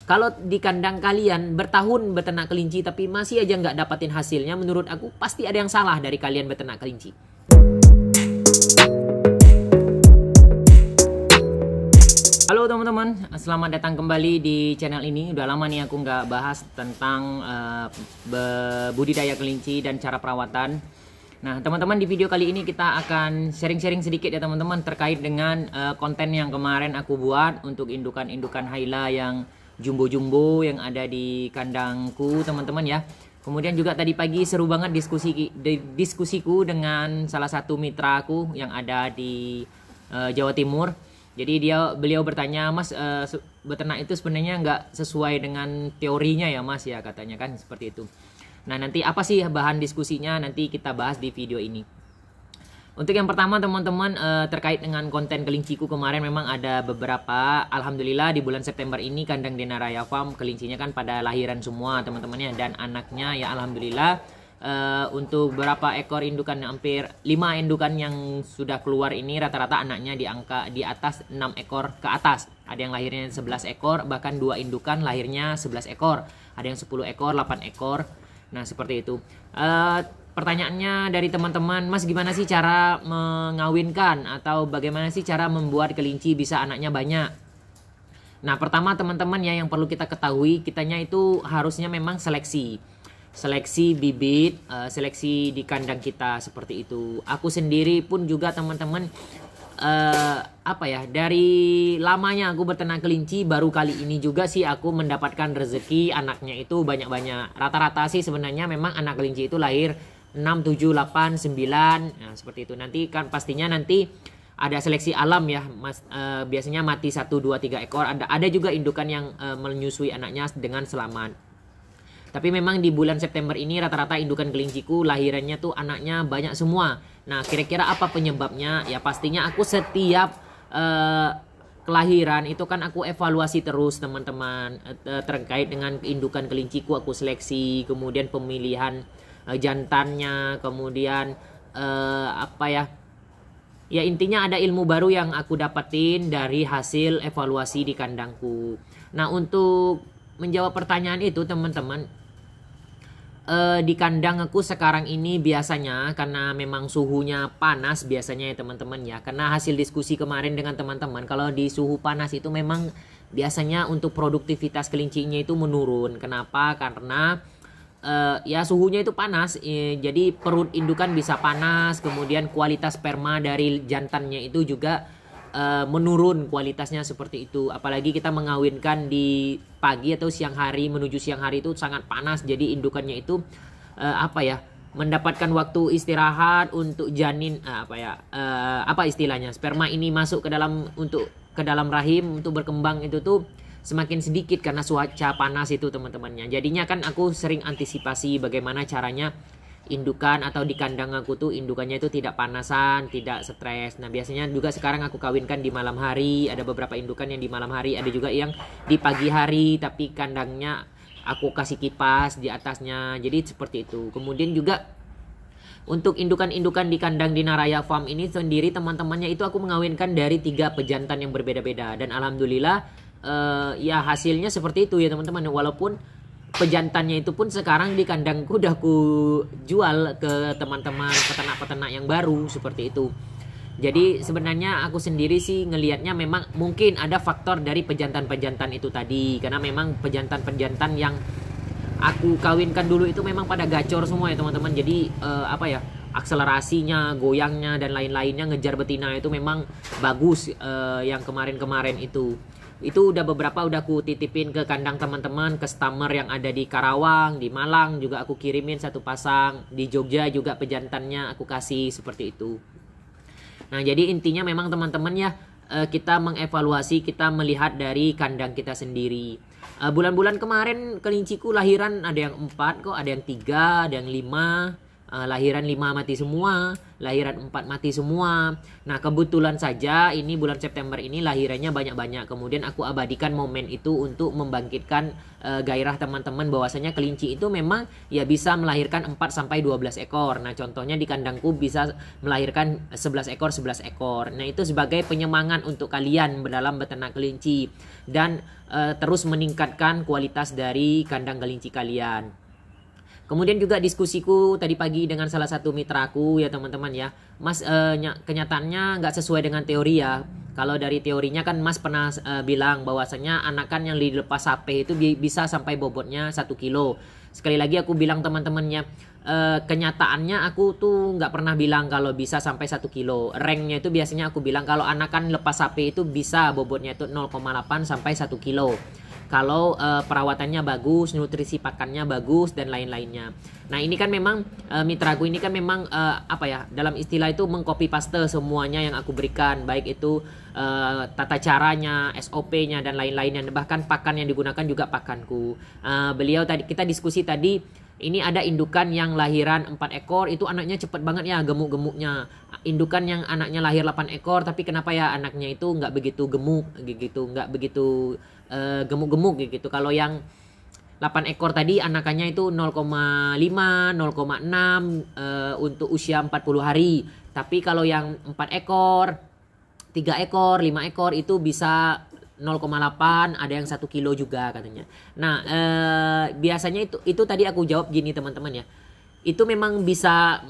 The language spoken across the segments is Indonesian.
Kalau di kandang kalian bertahun beternak kelinci tapi masih aja nggak dapatin hasilnya, menurut aku pasti ada yang salah dari kalian beternak kelinci. Halo teman-teman, selamat datang kembali di channel ini. Udah lama nih aku nggak bahas tentang budidaya kelinci dan cara perawatan. Nah teman-teman, di video kali ini kita akan sharing-sharing sedikit ya teman-teman, terkait dengan konten yang kemarin aku buat untuk indukan-indukan Hyla yang jumbo-jumbo yang ada di kandangku teman-teman ya. Kemudian juga tadi pagi seru banget diskusiku dengan salah satu mitra aku yang ada di Jawa Timur. Jadi beliau bertanya, Mas, beternak itu sebenarnya nggak sesuai dengan teorinya ya Mas ya, katanya kan seperti itu. Nah nanti apa sih bahan diskusinya, nanti kita bahas di video ini. Untuk yang pertama teman-teman, terkait dengan konten kelinciku kemarin memang ada beberapa. Alhamdulillah di bulan September ini kandang Dena Raya Farm kelincinya kan pada lahiran semua teman-temannya, dan anaknya ya alhamdulillah. Untuk beberapa ekor indukan, hampir 5 indukan yang sudah keluar ini rata-rata anaknya di angka di atas 6 ekor ke atas. Ada yang lahirnya 11 ekor, bahkan 2 indukan lahirnya 11 ekor. Ada yang 10 ekor, 8 ekor. Nah seperti itu. Pertanyaannya dari teman-teman, Mas gimana sih cara mengawinkan atau bagaimana sih cara membuat kelinci bisa anaknya banyak? Nah pertama teman-teman ya, yang perlu kita ketahui, kitanya itu harusnya memang seleksi bibit, seleksi di kandang kita seperti itu. Aku sendiri pun juga teman-teman, dari lamanya aku beternak kelinci, baru kali ini juga sih aku mendapatkan rezeki anaknya itu banyak-banyak. Rata-rata sih sebenarnya memang anak kelinci itu lahir 6, 7, 8, 9, nah seperti itu. Nanti kan pastinya nanti ada seleksi alam ya Mas, biasanya mati 1, 2, 3 ekor. Ada juga indukan yang menyusui anaknya dengan selamat. Tapi memang di bulan September ini rata-rata indukan kelinciku lahirannya tuh anaknya banyak semua. Nah kira-kira apa penyebabnya? Ya pastinya aku setiap kelahiran itu kan aku evaluasi terus teman-teman, terkait dengan indukan kelinciku aku seleksi, kemudian pemilihan jantannya, kemudian ya intinya ada ilmu baru yang aku dapetin dari hasil evaluasi di kandangku. Nah untuk menjawab pertanyaan itu teman-teman, di kandang aku sekarang ini biasanya karena memang suhunya panas biasanya ya teman-teman ya, karena hasil diskusi kemarin dengan teman-teman, kalau di suhu panas itu memang biasanya untuk produktivitas kelincinya itu menurun. Kenapa? Karena ya suhunya itu panas, jadi perut indukan bisa panas, kemudian kualitas sperma dari jantannya itu juga menurun kualitasnya seperti itu. Apalagi kita mengawinkan di pagi atau siang hari menuju siang hari itu sangat panas, jadi indukannya itu mendapatkan waktu istirahat untuk janin, istilahnya sperma ini masuk ke dalam rahim untuk berkembang itu tuh semakin sedikit karena cuaca panas itu teman-temannya. Jadinya kan aku sering antisipasi bagaimana caranya indukan atau di kandang aku tuh indukannya itu tidak panasan, tidak stres. Nah biasanya juga sekarang aku kawinkan di malam hari. Ada beberapa indukan yang di malam hari, ada juga yang di pagi hari tapi kandangnya aku kasih kipas di atasnya. Jadi seperti itu. Kemudian juga untuk indukan-indukan di kandang Dena Raya Farm ini sendiri teman-temannya itu aku mengawinkan dari 3 pejantan yang berbeda-beda. Dan alhamdulillah ya hasilnya seperti itu ya teman-teman. Walaupun pejantannya itu pun sekarang di kandangku udah aku jual ke teman-teman peternak-peternak yang baru seperti itu. Jadi sebenarnya aku sendiri sih ngelihatnya memang mungkin ada faktor dari pejantan-pejantan itu tadi, karena memang pejantan-pejantan yang aku kawinkan dulu itu memang pada gacor semua ya teman-teman. Jadi akselerasinya, goyangnya dan lain-lainnya ngejar betina itu memang bagus. Yang kemarin-kemarin itu udah beberapa udah aku titipin ke kandang teman-teman, customer yang ada di Karawang, di Malang juga aku kirimin 1 pasang, di Jogja juga pejantannya aku kasih seperti itu. Nah jadi intinya memang teman-teman ya, kita mengevaluasi, kita melihat dari kandang kita sendiri. Bulan-bulan kemarin kelinciku lahiran ada yang 4 kok, ada yang 3, ada yang 5. lahiran 5 mati semua, lahiran 4 mati semua. Nah kebetulan saja ini bulan September ini lahirannya banyak-banyak. Kemudian aku abadikan momen itu untuk membangkitkan gairah teman-teman bahwasanya kelinci itu memang ya bisa melahirkan 4-12 ekor. Nah contohnya di kandangku bisa melahirkan 11 ekor 11 ekor. Nah itu sebagai penyemangat untuk kalian dalam beternak kelinci dan terus meningkatkan kualitas dari kandang kelinci kalian. Kemudian juga diskusiku tadi pagi dengan salah satu mitraku ya teman-teman ya. Mas kenyataannya nggak sesuai dengan teori ya. Kalau dari teorinya kan Mas pernah bilang bahwasanya anakan yang dilepas sapi itu bisa sampai bobotnya 1 kilo. Sekali lagi aku bilang teman-temannya, kenyataannya aku tuh nggak pernah bilang kalau bisa sampai 1 kilo. Ranknya itu biasanya aku bilang kalau anakan lepas sapi itu bisa bobotnya itu 0,8 sampai 1 kilo. Kalau perawatannya bagus, nutrisi pakannya bagus dan lain-lainnya. Nah ini kan memang mitraku ini kan memang apa ya, dalam istilah itu mengcopy paste semuanya yang aku berikan, baik itu tata caranya, SOP-nya dan lain-lainnya, bahkan pakan yang digunakan juga pakanku. Beliau tadi kita diskusi tadi, ini ada indukan yang lahiran 4 ekor itu anaknya cepet banget ya gemuk-gemuknya. Indukan yang anaknya lahir 8 ekor tapi kenapa ya anaknya itu nggak begitu gemuk gitu, nggak begitu gemuk-gemuk gitu. Kalau yang 8 ekor tadi anakannya itu 0,5, 0,6 untuk usia 40 hari. Tapi kalau yang 4 ekor, 3 ekor, 5 ekor itu bisa 0,8, ada yang 1 kilo juga katanya. Nah biasanya itu tadi aku jawab gini teman-teman ya. Itu memang bisa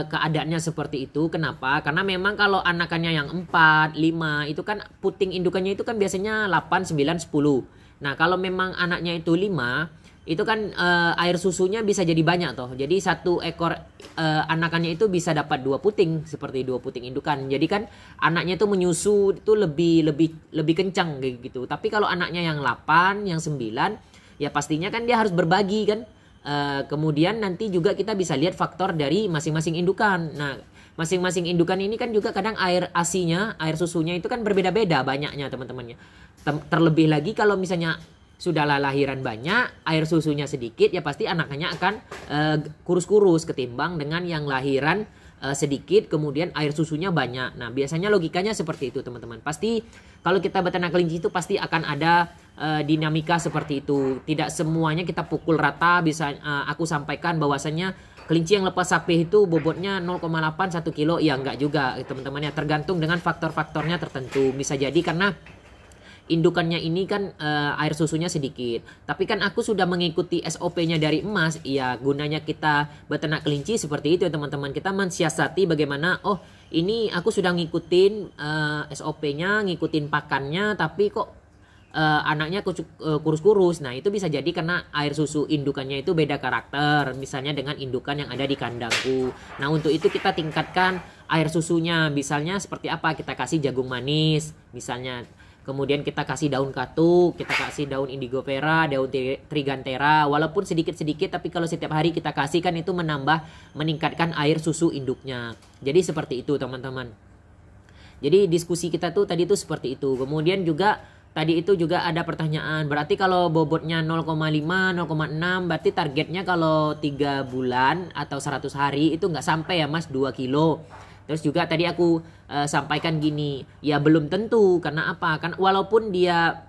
keadaannya seperti itu. Kenapa? Karena memang kalau anakannya yang 4, 5 itu kan puting indukannya itu kan biasanya 8, 9, 10. Nah kalau memang anaknya itu 5, itu kan air susunya bisa jadi banyak toh. Jadi 1 ekor anakannya itu bisa dapat 2 puting, seperti 2 puting indukan. Jadi kan anaknya itu menyusu itu lebih kencang gitu. Tapi kalau anaknya yang 8, yang 9 ya pastinya kan dia harus berbagi kan. Kemudian nanti juga kita bisa lihat faktor dari masing-masing indukan. Nah, masing-masing indukan ini kan juga kadang air asinya, air susunya itu kan berbeda-beda banyaknya teman-temannya. Terlebih lagi kalau misalnya sudah lahiran banyak, air susunya sedikit, ya pasti anaknya akan kurus-kurus ketimbang dengan yang lahiran sedikit kemudian air susunya banyak. Nah, biasanya logikanya seperti itu teman-teman. Pasti kalau kita beternak kelinci itu pasti akan ada dinamika seperti itu. Tidak semuanya kita pukul rata. Bisa aku sampaikan bahwasannya kelinci yang lepas sapi itu bobotnya 0,8 1 kilo. Ya enggak juga teman-teman ya. Tergantung dengan faktor-faktornya tertentu. Bisa jadi karena indukannya ini kan air susunya sedikit. Tapi kan aku sudah mengikuti SOP-nya dari Emas. Ya gunanya kita beternak kelinci seperti itu ya teman-teman. Kita mensiasati bagaimana, oh ini aku sudah ngikutin SOP-nya, ngikutin pakannya, tapi kok anaknya kurus-kurus. Nah itu bisa jadi karena air susu indukannya itu beda karakter. Misalnya dengan indukan yang ada di kandangku. Nah untuk itu kita tingkatkan air susunya. Misalnya seperti apa, kita kasih jagung manis misalnya. Kemudian kita kasih daun katuk, kita kasih daun indigo vera, daun trigantera. Walaupun sedikit-sedikit, tapi kalau setiap hari kita kasih kan itu meningkatkan air susu induknya. Jadi seperti itu teman-teman. Jadi diskusi kita tuh tadi tuh seperti itu. Kemudian juga tadi itu juga ada pertanyaan. Berarti kalau bobotnya 0,5, 0,6, berarti targetnya kalau 3 bulan atau 100 hari itu nggak sampai ya mas 2 kilo. Terus juga tadi aku sampaikan gini, ya belum tentu. Karena apa? Kan walaupun dia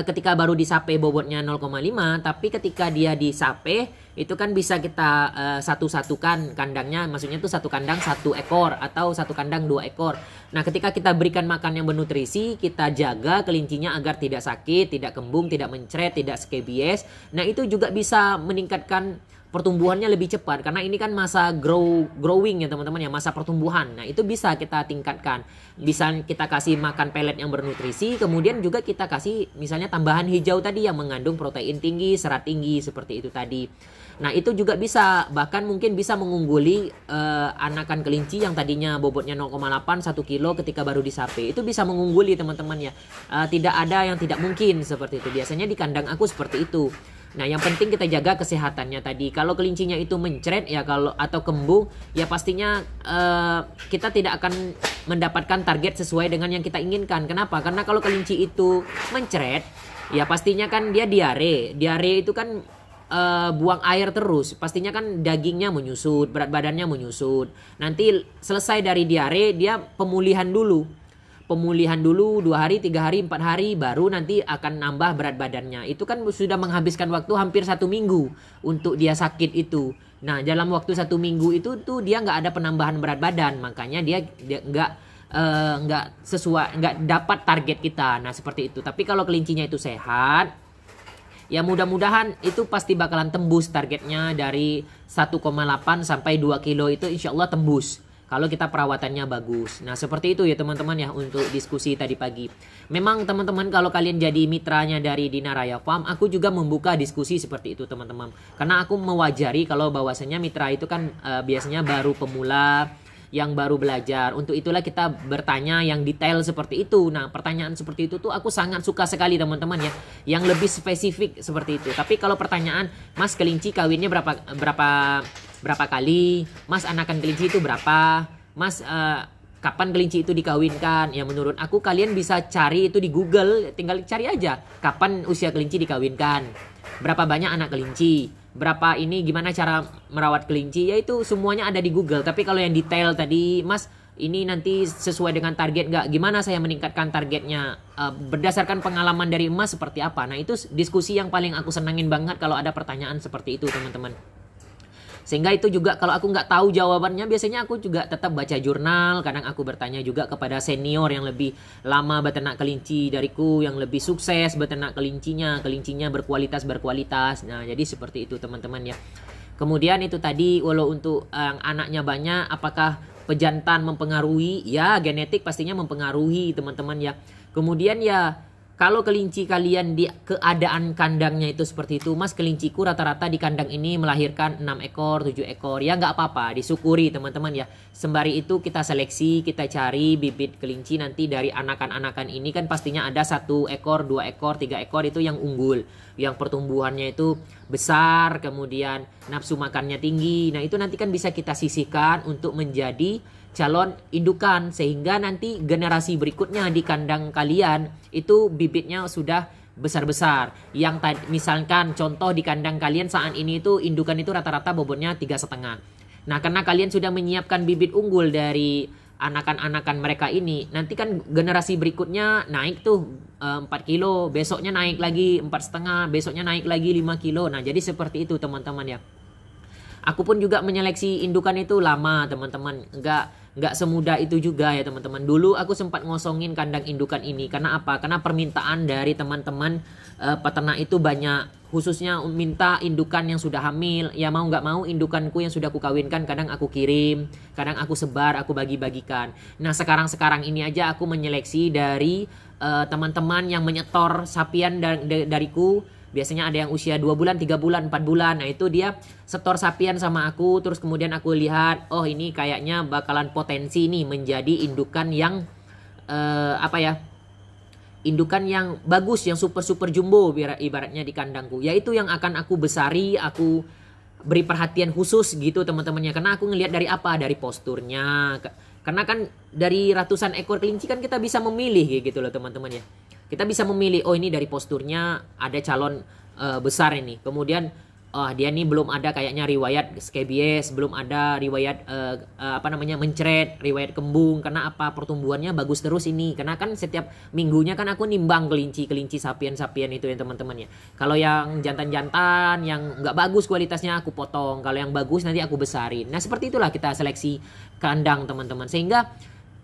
ketika baru disape bobotnya 0,5, tapi ketika dia disape itu kan bisa kita satu-satukan kandangnya. Maksudnya tuh satu kandang 1 ekor atau satu kandang 2 ekor. Nah ketika kita berikan makan yang bernutrisi, kita jaga kelincinya agar tidak sakit, tidak kembung, tidak mencret, tidak scabies. Nah itu juga bisa meningkatkan pertumbuhannya lebih cepat karena ini kan masa growing ya teman-teman ya, masa pertumbuhan. Nah itu bisa kita tingkatkan, bisa kita kasih makan pelet yang bernutrisi, kemudian juga kita kasih misalnya tambahan hijau tadi yang mengandung protein tinggi, serat tinggi seperti itu tadi. Nah itu juga bisa, bahkan mungkin bisa mengungguli anakan kelinci yang tadinya bobotnya 0,8 1 kilo ketika baru disape. Itu bisa mengungguli teman-teman ya. Tidak ada yang tidak mungkin seperti itu. Biasanya di kandang aku seperti itu. Nah, yang penting kita jaga kesehatannya tadi. Kalau kelincinya itu mencret ya atau kembung, ya pastinya kita tidak akan mendapatkan target sesuai dengan yang kita inginkan. Kenapa? Karena kalau kelinci itu mencret, ya pastinya kan dia diare. Diare itu kan buang air terus, pastinya kan dagingnya menyusut, berat badannya menyusut. Nanti selesai dari diare, dia pemulihan dulu. Pemulihan dulu 2 hari, 3 hari, 4 hari, baru nanti akan nambah berat badannya. Itu kan sudah menghabiskan waktu hampir 1 minggu untuk dia sakit itu. Nah, dalam waktu 1 minggu itu tuh dia nggak ada penambahan berat badan, makanya dia nggak sesuai, nggak dapat target kita. Nah, seperti itu. Tapi kalau kelincinya itu sehat, ya mudah-mudahan itu pasti bakalan tembus targetnya dari 1,8 sampai 2 kilo itu insya Allah tembus. Kalau kita perawatannya bagus. Nah, seperti itu ya teman-teman ya untuk diskusi tadi pagi. Memang teman-teman kalau kalian jadi mitranya dari Dina Raya Farm, aku juga membuka diskusi seperti itu teman-teman. Karena aku mewajari kalau bahwasanya mitra itu kan biasanya baru pemula, yang baru belajar. Untuk itulah kita bertanya yang detail seperti itu. Nah, pertanyaan seperti itu tuh aku sangat suka sekali teman-teman ya. Yang lebih spesifik seperti itu. Tapi kalau pertanyaan, Mas kelinci kawinnya berapa kali? Mas anakan kelinci itu berapa? Mas kapan kelinci itu dikawinkan? Ya menurut aku kalian bisa cari itu di Google, tinggal cari aja kapan usia kelinci dikawinkan. Berapa banyak anak kelinci? Berapa ini gimana cara merawat kelinci? Ya itu semuanya ada di Google. Tapi kalau yang detail tadi, Mas ini nanti sesuai dengan target nggak? Gimana saya meningkatkan targetnya? Berdasarkan pengalaman dari Mas seperti apa? Nah itu diskusi yang paling aku senangin banget kalau ada pertanyaan seperti itu teman-teman. Sehingga itu juga kalau aku nggak tahu jawabannya, biasanya aku juga tetap baca jurnal. Kadang aku bertanya juga kepada senior yang lebih lama beternak kelinci dariku, yang lebih sukses beternak kelincinya berkualitas. Nah jadi seperti itu teman-teman ya. Kemudian itu tadi, walau untuk anaknya banyak, apakah pejantan mempengaruhi? Ya genetik pastinya mempengaruhi teman-teman ya. Kemudian ya kalau kelinci kalian di keadaan kandangnya itu seperti itu, Mas kelinciku rata-rata di kandang ini melahirkan 6 ekor, 7 ekor. Ya nggak apa-apa, disyukuri teman-teman ya. Sembari itu kita seleksi, kita cari bibit kelinci nanti dari anakan-anakan ini kan pastinya ada 1 ekor, 2 ekor, 3 ekor itu yang unggul. Yang pertumbuhannya itu besar, kemudian nafsu makannya tinggi. Nah itu nanti kan bisa kita sisihkan untuk menjadi calon indukan, sehingga nanti generasi berikutnya di kandang kalian itu bibitnya sudah besar-besar. Yang misalkan contoh di kandang kalian saat ini itu indukan itu rata-rata bobotnya 3,5. Nah karena kalian sudah menyiapkan bibit unggul dari anakan-anakan mereka ini, nanti kan generasi berikutnya naik tuh 4 kilo, besoknya naik lagi 4,5, besoknya naik lagi 5 kilo. Nah jadi seperti itu teman-teman ya. Aku pun juga menyeleksi indukan itu lama teman-teman, nggak semudah itu juga ya teman-teman. Dulu aku sempat ngosongin kandang indukan ini karena apa? Karena permintaan dari teman-teman peternak itu banyak, khususnya minta indukan yang sudah hamil. Ya mau nggak mau indukanku yang sudah aku kawinkan kadang aku kirim, kadang aku sebar, aku bagi-bagikan. Nah sekarang ini aja aku menyeleksi dari teman-teman yang menyetor sapian dariku. Biasanya ada yang usia 2 bulan, 3 bulan, 4 bulan. Nah itu dia setor sapian sama aku. Terus kemudian aku lihat, oh ini kayaknya bakalan potensi nih menjadi indukan yang indukan yang bagus, yang super jumbo ibaratnya di kandangku. Yaitu yang akan aku besari, aku beri perhatian khusus gitu teman-temannya. Karena aku ngelihat dari apa? Dari posturnya. Karena kan dari ratusan ekor kelinci kan kita bisa memilih gitu loh teman-teman ya. Kita bisa memilih, oh ini dari posturnya ada calon besar ini. Kemudian dia nih belum ada kayaknya riwayat scabies, belum ada riwayat mencret, riwayat kembung. Karena apa? Pertumbuhannya bagus terus ini. Karena kan setiap minggunya kan aku nimbang kelinci sapian itu ya teman-teman ya. Kalau yang jantan-jantan yang nggak bagus kualitasnya aku potong. Kalau yang bagus nanti aku besarin. Nah seperti itulah kita seleksi kandang teman-teman. Sehingga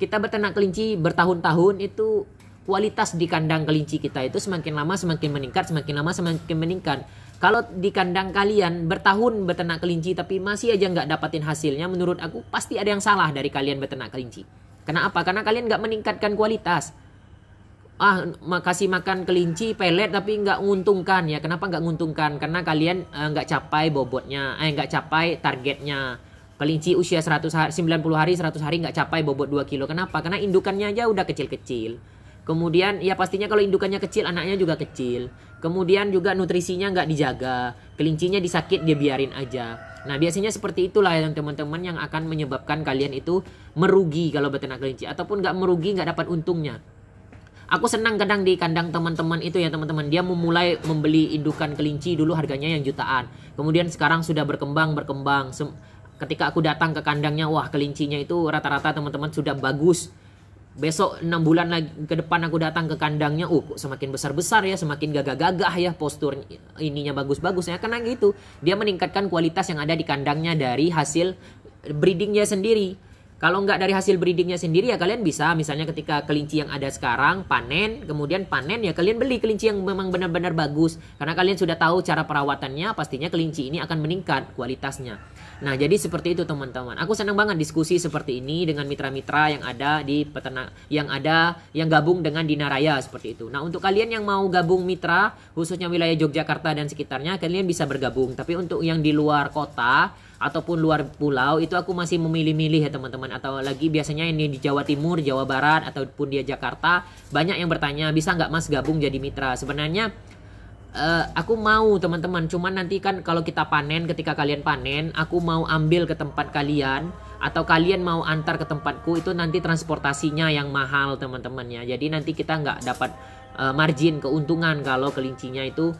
kita beternak kelinci bertahun-tahun itu kualitas di kandang kelinci kita itu semakin lama semakin meningkat, semakin lama semakin meningkat. Kalau di kandang kalian bertahun beternak kelinci tapi masih aja nggak dapatin hasilnya, menurut aku pasti ada yang salah dari kalian beternak kelinci. Karena apa? Karena kalian nggak meningkatkan kualitas. Kasih makan kelinci pelet tapi nggak menguntungkan ya. Kenapa nggak menguntungkan? Karena kalian nggak capai bobotnya, nggak capai targetnya. Kelinci usia 90 hari, 100 hari nggak capai bobot 2 kilo. Kenapa? Karena indukannya aja udah kecil-kecil. Kemudian ya pastinya kalau indukannya kecil, anaknya juga kecil. Kemudian juga nutrisinya nggak dijaga. Kelincinya disakit, dia biarin aja. Nah biasanya seperti itulah yang teman-teman yang akan menyebabkan kalian itu merugi kalau beternak kelinci. Ataupun nggak merugi, nggak dapat untungnya. Aku senang kadang di kandang teman-teman itu ya teman-teman. Dia memulai membeli indukan kelinci dulu harganya yang jutaan. Kemudian sekarang sudah berkembang. Ketika aku datang ke kandangnya, wah kelincinya itu rata-rata teman-teman sudah bagus. Besok 6 bulan lagi ke depan aku datang ke kandangnya, kok semakin besar-besar ya, semakin gagah-gagah ya, postur ininya bagus-bagus ya. Karena gitu, dia meningkatkan kualitas yang ada di kandangnya dari hasil breedingnya sendiri. Kalau nggak dari hasil breedingnya sendiri ya kalian bisa misalnya ketika kelinci yang ada sekarang panen, kemudian panen ya kalian beli kelinci yang memang benar-benar bagus. Karena kalian sudah tahu cara perawatannya, pastinya kelinci ini akan meningkat kualitasnya. Nah jadi seperti itu teman-teman. Aku senang banget diskusi seperti ini dengan mitra-mitra yang ada di peternak, yang gabung dengan Dinaraya seperti itu. Nah untuk kalian yang mau gabung mitra, khususnya wilayah Yogyakarta dan sekitarnya, kalian bisa bergabung. Tapi untuk yang di luar kota ataupun luar pulau itu aku masih memilih-milih ya teman-teman. Atau lagi biasanya ini di Jawa Timur, Jawa Barat ataupun di Jakarta banyak yang bertanya bisa nggak mas gabung jadi mitra. Sebenarnya aku mau teman-teman, cuman nanti kan kalau kita panen, ketika kalian panen aku mau ambil ke tempat kalian atau kalian mau antar ke tempatku, itu nanti transportasinya yang mahal teman-teman ya. Jadi nanti kita nggak dapat margin keuntungan kalau kelincinya itu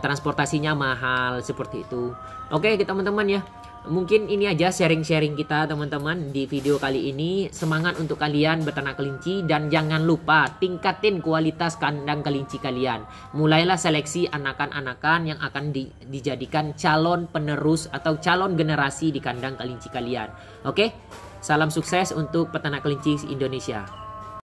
transportasinya mahal seperti itu. Oke teman-teman ya, mungkin ini aja sharing-sharing kita teman-teman di video kali ini. Semangat untuk kalian beternak kelinci dan jangan lupa tingkatin kualitas kandang kelinci kalian. Mulailah seleksi anakan-anakan yang akan dijadikan calon penerus atau calon generasi di kandang kelinci kalian. Oke, salam sukses untuk peternak kelinci Indonesia.